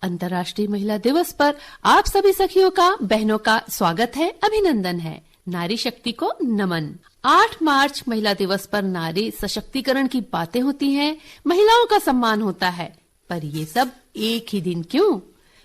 अंतर्राष्ट्रीय महिला दिवस पर आप सभी सखियों का, बहनों का स्वागत है, अभिनंदन है। नारी शक्ति को नमन। 8 मार्च महिला दिवस पर नारी सशक्तिकरण की बातें होती हैं, महिलाओं का सम्मान होता है, पर ये सब एक ही दिन क्यों?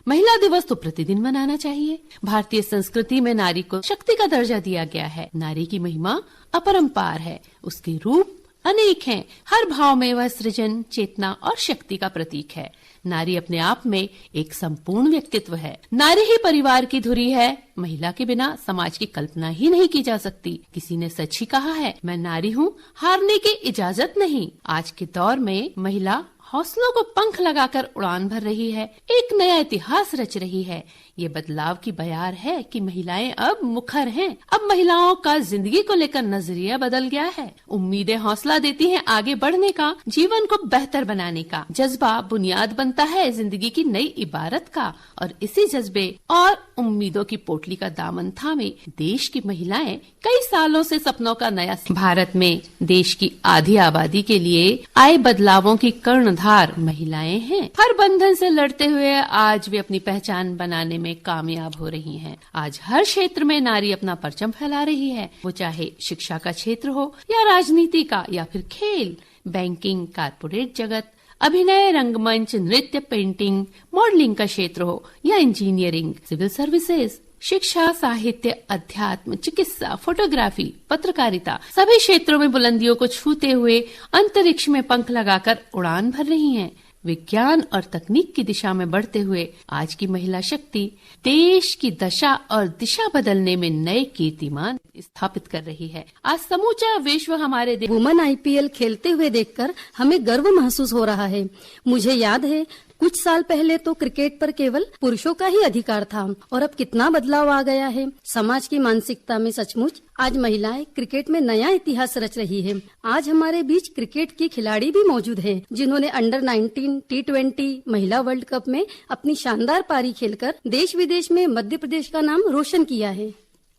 महिला दिवस तो प्रतिदिन मनाना चाहिए। भारतीय संस्कृति में नारी को शक्ति का दर्जा दिया गया है। नारी की महिमा अपरंपार है, उसके रूप अनेक हैं। हर भाव में वह सृजन, चेतना और शक्ति का प्रतीक है। नारी अपने आप में एक संपूर्ण व्यक्तित्व है। नारी ही परिवार की धुरी है। महिला के बिना समाज की कल्पना ही नहीं की जा सकती। किसी ने सच ही कहा है, मैं नारी हूँ, हारने की इजाजत नहीं। आज के दौर में महिला हौसलों को पंख लगाकर उड़ान भर रही है, एक नया इतिहास रच रही है। ये बदलाव की बयार है कि महिलाएं अब मुखर हैं। अब महिलाओं का जिंदगी को लेकर नजरिया बदल गया है। उम्मीदें हौसला देती हैं आगे बढ़ने का, जीवन को बेहतर बनाने का। जज्बा बुनियाद बनता है जिंदगी की नई इबारत का, और इसी जज्बे और उम्मीदों की पोटली का दामन थामे देश की महिलाएं कई सालों से सपनों का नया। भारत में देश की आधी आबादी के लिए आए बदलावों की कर्णधार महिलाएं हैं। हर बंधन से लड़ते हुए आज वे अपनी पहचान बनाने में कामयाब हो रही हैं। आज हर क्षेत्र में नारी अपना परचम फैला रही है, वो चाहे शिक्षा का क्षेत्र हो या राजनीति का या फिर खेल, बैंकिंग, कारपोरेट जगत, अभिनय, रंगमंच, नृत्य, पेंटिंग, मॉडलिंग का क्षेत्र हो या इंजीनियरिंग, सिविल सर्विसेज, शिक्षा, साहित्य, अध्यात्म, चिकित्सा, फोटोग्राफी, पत्रकारिता, सभी क्षेत्रों में बुलंदियों को छूते हुए अंतरिक्ष में पंख लगाकर उड़ान भर रही हैं। विज्ञान और तकनीक की दिशा में बढ़ते हुए आज की महिला शक्ति देश की दशा और दिशा बदलने में नए कीर्तिमान स्थापित कर रही है। आज समूचा विश्व हमारे वुमेन IPL खेलते हुए देखकर हमें गर्व महसूस हो रहा है। मुझे याद है कुछ साल पहले तो क्रिकेट पर केवल पुरुषों का ही अधिकार था, और अब कितना बदलाव आ गया है। समाज की मानसिकता में सचमुच आज महिलाएं क्रिकेट में नया इतिहास रच रही है। आज हमारे बीच क्रिकेट की खिलाड़ी भी मौजूद हैं, जिन्होंने अंडर-19 T20 महिला वर्ल्ड कप में अपनी शानदार पारी खेलकर देश विदेश में मध्य प्रदेश का नाम रोशन किया है।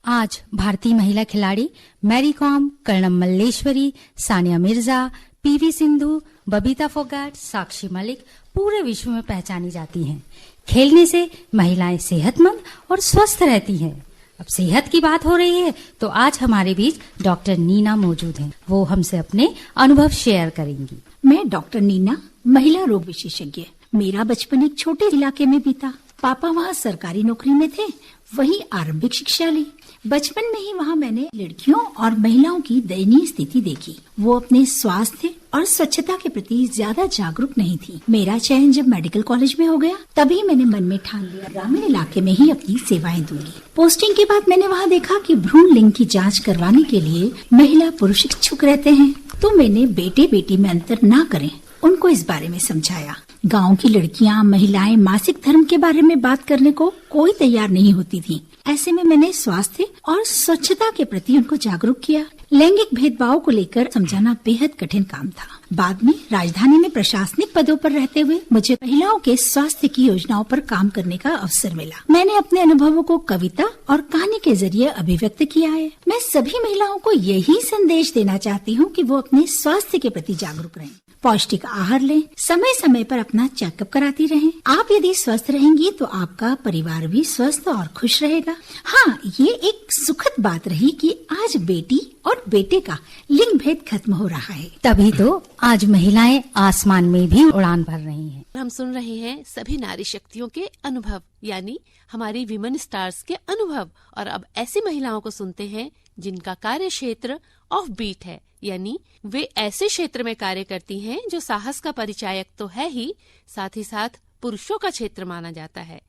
आज भारतीय महिला खिलाड़ी मैरी कॉम, कर्णम मल्लेश्वरी, सानिया मिर्जा, PV सिंधु, बबीता फोगाट, साक्षी मलिक पूरे विश्व में पहचानी जाती हैं। खेलने से महिलाएं सेहतमंद और स्वस्थ रहती हैं। अब सेहत की बात हो रही है तो आज हमारे बीच डॉक्टर नीना मौजूद हैं। वो हमसे अपने अनुभव शेयर करेंगी। मैं डॉक्टर नीना, महिला रोग विशेषज्ञ। मेरा बचपन एक छोटे इलाके में बीता। पापा वहाँ सरकारी नौकरी में थे, वहीं आरंभिक शिक्षा ली। बचपन में ही वहाँ मैंने लड़कियों और महिलाओं की दयनीय स्थिति देखी। वो अपने स्वास्थ्य और स्वच्छता के प्रति ज्यादा जागरूक नहीं थी। मेरा चयन जब मेडिकल कॉलेज में हो गया, तभी मैंने मन में ठान लिया ग्रामीण इलाके में ही अपनी सेवाएं दूंगी। पोस्टिंग के बाद मैंने वहाँ देखा कि भ्रूण लिंग की जांच करवाने के लिए महिला पुरुष इच्छुक रहते हैं, तो मैंने बेटे बेटी में अंतर न करें, उनको इस बारे में समझाया। गांव की लड़कियां, महिलाएं मासिक धर्म के बारे में बात करने को कोई तैयार नहीं होती थी। ऐसे में मैंने स्वास्थ्य और स्वच्छता के प्रति उनको जागरूक किया। लैंगिक भेदभाव को लेकर समझाना बेहद कठिन काम था। बाद में राजधानी में प्रशासनिक पदों पर रहते हुए मुझे महिलाओं के स्वास्थ्य की योजनाओं पर काम करने का अवसर मिला। मैंने अपने अनुभवों को कविता और कहानी के जरिए अभिव्यक्त किया है। मैं सभी महिलाओं को यही संदेश देना चाहती हूँ कि वो अपने स्वास्थ्य के प्रति जागरूक रहें, पौष्टिक आहार लें, समय समय पर अपना चेकअप कराती रहें। आप यदि स्वस्थ रहेंगी तो आपका परिवार भी स्वस्थ और खुश रहेगा। हाँ, ये एक सुखद बात रही कि आज बेटी और बेटे का लिंग भेद खत्म हो रहा है। तभी तो आज महिलाएं आसमान में भी उड़ान भर रही हैं। हम सुन रहे हैं सभी नारी शक्तियों के अनुभव, यानी हमारी विमेन स्टार्स के अनुभव। और अब ऐसी महिलाओं को सुनते हैं जिनका कार्य क्षेत्र ऑफ बीट है, यानी वे ऐसे क्षेत्र में कार्य करती हैं जो साहस का परिचायक तो है ही, साथ ही साथ पुरुषों का क्षेत्र माना जाता है।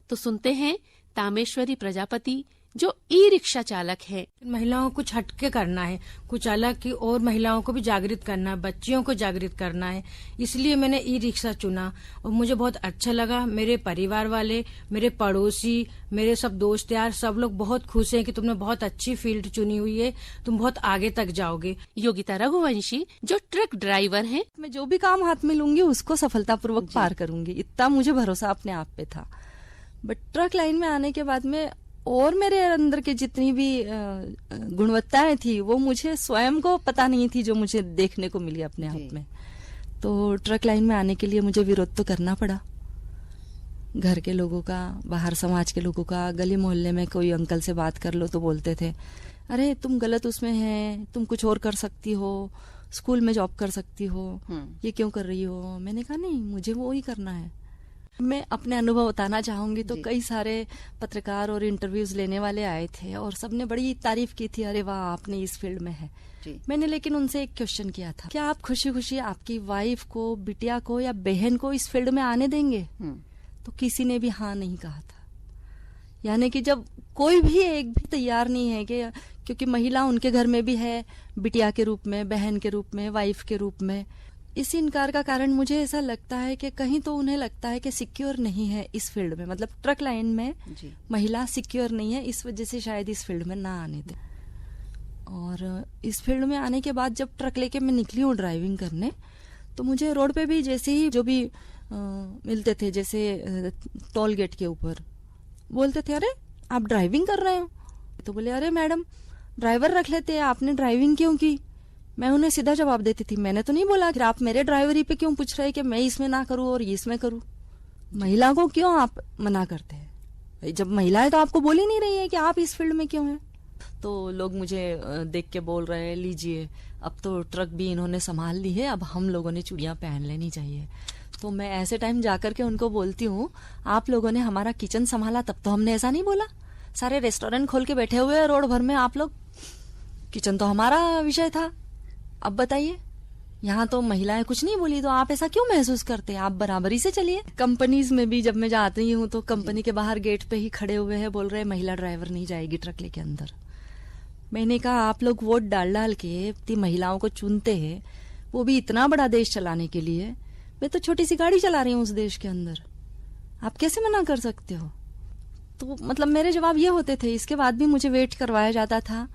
तो सुनते हैं तामेश्वरी प्रजापति, जो ई-रिक्शा चालक है। महिलाओं को कुछ हटके करना है, कुछ अलग की, और महिलाओं को भी जागृत करना है, बच्चियों को जागृत करना है। इसलिए मैंने ई-रिक्शा चुना और मुझे बहुत अच्छा लगा। मेरे परिवार वाले, मेरे पड़ोसी, मेरे सब दोस्त यार, सब लोग बहुत खुश हैं कि तुमने बहुत अच्छी फील्ड चुनी हुई है, तुम बहुत आगे तक जाओगे। योगिता रघुवंशी, जो ट्रक ड्राइवर हैं। मैं जो भी काम हाथ में लूंगी उसको सफलतापूर्वक पार करूंगी, इतना मुझे भरोसा अपने आप पे था। बट ट्रक लाइन में आने के बाद में और मेरे अंदर के जितनी भी गुणवत्ताएं थी वो मुझे स्वयं को पता नहीं थी, जो मुझे देखने को मिली अपने आप में। तो ट्रक लाइन में आने के लिए मुझे विरोध तो करना पड़ा। घर के लोगों का, बाहर समाज के लोगों का, गली मोहल्ले में कोई अंकल से बात कर लो तो बोलते थे, अरे तुम गलत उसमें है, तुम कुछ और कर सकती हो, स्कूल में जॉब कर सकती हो, ये क्यों कर रही हो। मैंने कहा नहीं, मुझे वो ही करना है। मैं अपने अनुभव बताना चाहूंगी तो कई सारे पत्रकार और इंटरव्यूज लेने वाले आए थे और सबने बड़ी तारीफ की थी, अरे वाह आपने इस फील्ड में है। मैंने लेकिन उनसे एक क्वेश्चन किया था, क्या आप खुशी खुशी आपकी वाइफ को, बिटिया को या बहन को इस फील्ड में आने देंगे? तो किसी ने भी हाँ नहीं कहा था। यानी कि जब कोई भी एक भी तैयार नहीं है कि, क्योंकि महिला उनके घर में भी है, बिटिया के रूप में, बहन के रूप में, वाइफ के रूप में। इस इनकार का कारण मुझे ऐसा लगता है कि कहीं तो उन्हें लगता है कि सिक्योर नहीं है इस फील्ड में, मतलब ट्रक लाइन में महिला सिक्योर नहीं है, इस वजह से शायद इस फील्ड में ना आने दे। और इस फील्ड में आने के बाद जब ट्रक लेके मैं निकली हूँ ड्राइविंग करने, तो मुझे रोड पे भी जैसे ही जो भी मिलते थे, जैसे टोल गेट के ऊपर बोलते थे, अरे आप ड्राइविंग कर रहे हो? तो बोले, अरे मैडम ड्राइवर रख लेते हैं, आपने ड्राइविंग क्यों की? मैं उन्हें सीधा जवाब देती थी, मैंने तो नहीं बोला कि आप मेरे ड्राइवरी पे क्यों पूछ रहे हैं कि मैं इसमें ना करूं और इसमें करूं। महिला को क्यों आप मना करते हैं? जब महिला है तो आपको बोल ही नहीं रही है कि आप इस फील्ड में क्यों हैं। तो लोग मुझे देख के बोल रहे हैं, लीजिए अब तो ट्रक भी इन्होंने संभाल ली है, अब हम लोगों ने चूड़ियां पहन लेनी चाहिए। तो मैं ऐसे टाइम जाकर के उनको बोलती हूँ, आप लोगों ने हमारा किचन संभाला तब तो हमने ऐसा नहीं बोला। सारे रेस्टोरेंट खोल के बैठे हुए हैं रोड भर में आप लोग, किचन तो हमारा विषय था। अब बताइए, यहाँ तो महिलाएं कुछ नहीं बोली, तो आप ऐसा क्यों महसूस करते हैं? आप बराबरी से चलिए। कंपनीज में भी जब मैं जाती हूँ तो कंपनी के बाहर गेट पे ही खड़े हुए हैं, बोल रहे हैं महिला ड्राइवर नहीं जाएगी ट्रक लेके अंदर। मैंने कहा, आप लोग वोट डाल डाल के इतनी महिलाओं को चुनते हैं, वो भी इतना बड़ा देश चलाने के लिए। मैं तो छोटी सी गाड़ी चला रही हूँ उस देश के अंदर, आप कैसे मना कर सकते हो? तो मतलब मेरे जवाब ये होते थे। इसके बाद भी मुझे वेट करवाया जाता था,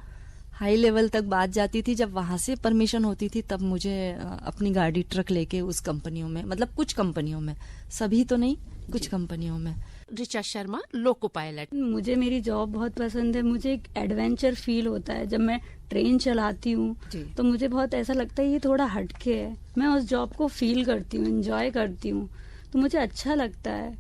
हाई लेवल तक बात जाती थी। जब वहां से परमिशन होती थी तब मुझे अपनी गाड़ी ट्रक लेके उस कंपनियों में, मतलब कुछ कंपनियों में, सभी तो नहीं, कुछ कंपनियों में। Richa Sharma, loco pilot. मुझे मेरी जॉब बहुत पसंद है। मुझे एक एडवेंचर फील होता है जब मैं ट्रेन चलाती हूँ, तो मुझे बहुत ऐसा लगता है ये थोड़ा हटके है। मैं उस जॉब को फील करती हूँ, एंजॉय करती हूँ, तो मुझे अच्छा लगता है।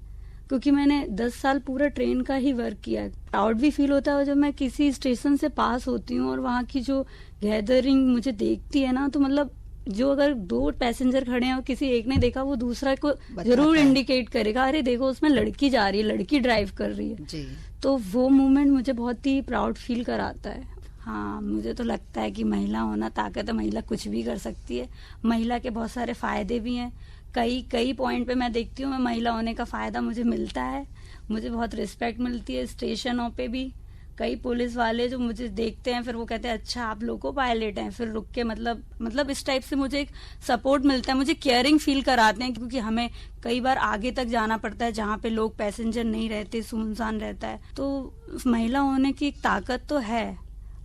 क्योंकि मैंने 10 साल पूरा ट्रेन का ही वर्क किया है। प्राउड भी फील होता है जब मैं किसी स्टेशन से पास होती हूँ और वहाँ की जो गैदरिंग मुझे देखती है ना, तो मतलब जो अगर 2 पैसेंजर खड़े हैं और किसी एक ने देखा, वो दूसरा को जरूर इंडिकेट करेगा, अरे देखो उसमें लड़की जा रही है, लड़की ड्राइव कर रही है जी। तो वो मोमेंट मुझे बहुत ही प्राउड फील कराता है। हाँ, मुझे तो लगता है कि महिला होना ताकत है, महिला कुछ भी कर सकती है। महिला के बहुत सारे फायदे भी हैं। कई पॉइंट पे मैं देखती हूँ, मैं महिला होने का फायदा मुझे मिलता है। मुझे बहुत रिस्पेक्ट मिलती है स्टेशनों पे भी। कई पुलिस वाले जो मुझे देखते हैं, फिर वो कहते हैं अच्छा आप लोको पायलट हैं, फिर रुक के मतलब इस टाइप से मुझे एक सपोर्ट मिलता है। मुझे केयरिंग फील कराते हैं, क्योंकि हमें कई बार आगे तक जाना पड़ता है जहाँ पे लोग पैसेंजर नहीं रहते, सुनसान रहता है। तो महिला होने की एक ताकत तो है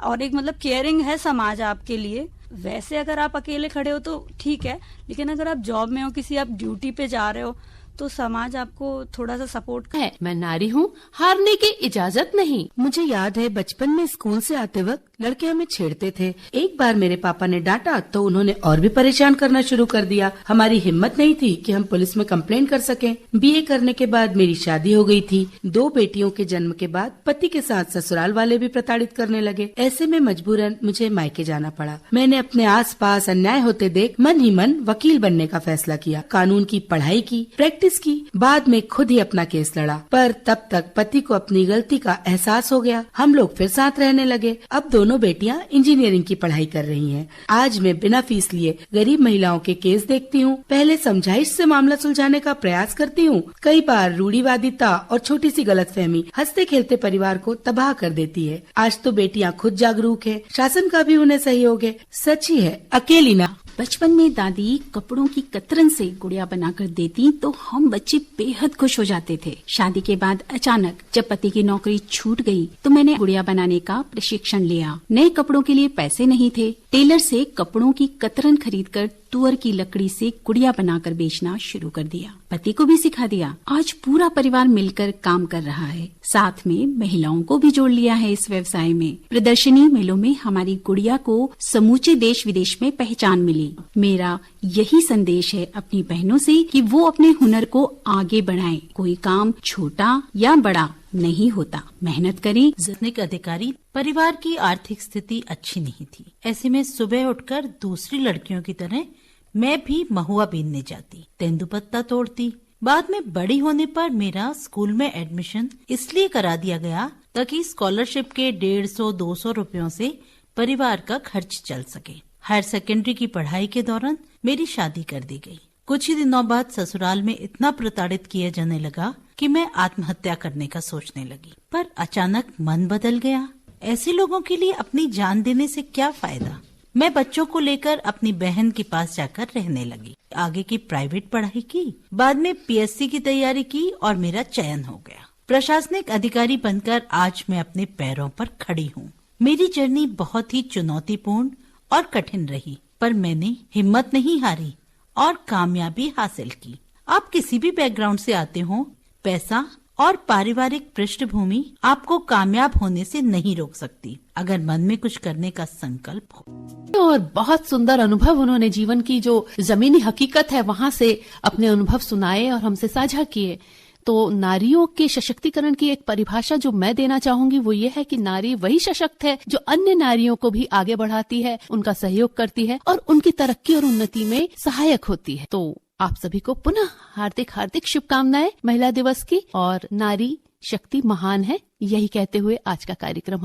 और एक मतलब केयरिंग है समाज आपके लिए। वैसे अगर आप अकेले खड़े हो तो ठीक है, लेकिन अगर आप जॉब में हो, किसी आप ड्यूटी पे जा रहे हो, तो समाज आपको थोड़ा सा सपोर्ट है। मैं नारी हूँ, हारने की इजाजत नहीं। मुझे याद है बचपन में स्कूल से आते वक्त लड़के हमें छेड़ते थे। एक बार मेरे पापा ने डांटा तो उन्होंने और भी परेशान करना शुरू कर दिया। हमारी हिम्मत नहीं थी कि हम पुलिस में कंप्लेंट कर सकें। बीए करने के बाद मेरी शादी हो गई थी। 2 बेटियों के जन्म के बाद पति के साथ ससुराल वाले भी प्रताड़ित करने लगे। ऐसे में मजबूरन मुझे मायके जाना पड़ा। मैंने अपने आसपास अन्याय होते देख मन ही मन वकील बनने का फैसला किया। कानून की पढ़ाई की, प्रैक्टिस की, बाद में खुद ही अपना केस लड़ा। पर तब तक पति को अपनी गलती का एहसास हो गया। हम लोग फिर साथ रहने लगे। अब दोनों बेटियां इंजीनियरिंग की पढ़ाई कर रही हैं। आज मैं बिना फीस लिए गरीब महिलाओं के केस देखती हूँ। पहले समझाइश से मामला सुलझाने का प्रयास करती हूँ। कई बार रूढ़िवादिता और छोटी सी गलतफहमी हंसते खेलते परिवार को तबाह कर देती है। आज तो बेटियां खुद जागरूक है, शासन का भी उन्हें सहयोग है। सच ही है, अकेली ना। बचपन में दादी कपड़ों की कतरन से गुड़िया बनाकर देती तो हम बच्चे बेहद खुश हो जाते थे। शादी के बाद अचानक जब पति की नौकरी छूट गई तो मैंने गुड़िया बनाने का प्रशिक्षण लिया। नए कपड़ों के लिए पैसे नहीं थे। टेलर से कपड़ों की कतरन खरीदकर तुअर की लकड़ी से गुड़िया बनाकर बेचना शुरू कर दिया। पति को भी सिखा दिया। आज पूरा परिवार मिलकर काम कर रहा है। साथ में महिलाओं को भी जोड़ लिया है इस व्यवसाय में। प्रदर्शनी मेलों में हमारी गुड़िया को समूचे देश विदेश में पहचान मिली। मेरा यही संदेश है अपनी बहनों से कि वो अपने हुनर को आगे बढ़ाएं। कोई काम छोटा या बड़ा नहीं होता, मेहनत करें। प्रशासनिक अधिकारी परिवार की आर्थिक स्थिति अच्छी नहीं थी। ऐसे में सुबह उठकर दूसरी लड़कियों की तरह मैं भी महुआ बीनने जाती, तेंदुपत्ता तोड़ती। बाद में बड़ी होने पर मेरा स्कूल में एडमिशन इसलिए करा दिया गया ताकि स्कॉलरशिप के 150-200 रुपयों से परिवार का खर्च चल सके। हायर सेकेंडरी की पढ़ाई के दौरान मेरी शादी कर दी गई। कुछ ही दिनों बाद ससुराल में इतना प्रताड़ित किया जाने लगा कि मैं आत्महत्या करने का सोचने लगी। पर अचानक मन बदल गया। ऐसे लोगों के लिए अपनी जान देने से क्या फायदा। मैं बच्चों को लेकर अपनी बहन के पास जाकर रहने लगी। आगे की प्राइवेट पढ़ाई की, बाद में पीएससी की तैयारी की और मेरा चयन हो गया। प्रशासनिक अधिकारी बनकर आज मैं अपने पैरों पर खड़ी हूँ। मेरी जर्नी बहुत ही चुनौतीपूर्ण और कठिन रही, पर मैंने हिम्मत नहीं हारी और कामयाबी हासिल की। आप किसी भी बैकग्राउंड से आते हो, पैसा और पारिवारिक पृष्ठभूमि आपको कामयाब होने से नहीं रोक सकती, अगर मन में कुछ करने का संकल्प हो। और बहुत सुंदर अनुभव उन्होंने जीवन की जो जमीनी हकीकत है वहां से अपने अनुभव सुनाए और हमसे साझा किए। तो नारियों के सशक्तिकरण की एक परिभाषा जो मैं देना चाहूंगी वो ये है कि नारी वही सशक्त है जो अन्य नारियों को भी आगे बढ़ाती है, उनका सहयोग करती है और उनकी तरक्की और उन्नति में सहायक होती है। तो आप सभी को पुनः हार्दिक हार्दिक शुभकामनाएं महिला दिवस की। और नारी शक्ति महान है, यही कहते हुए आज का कार्यक्रम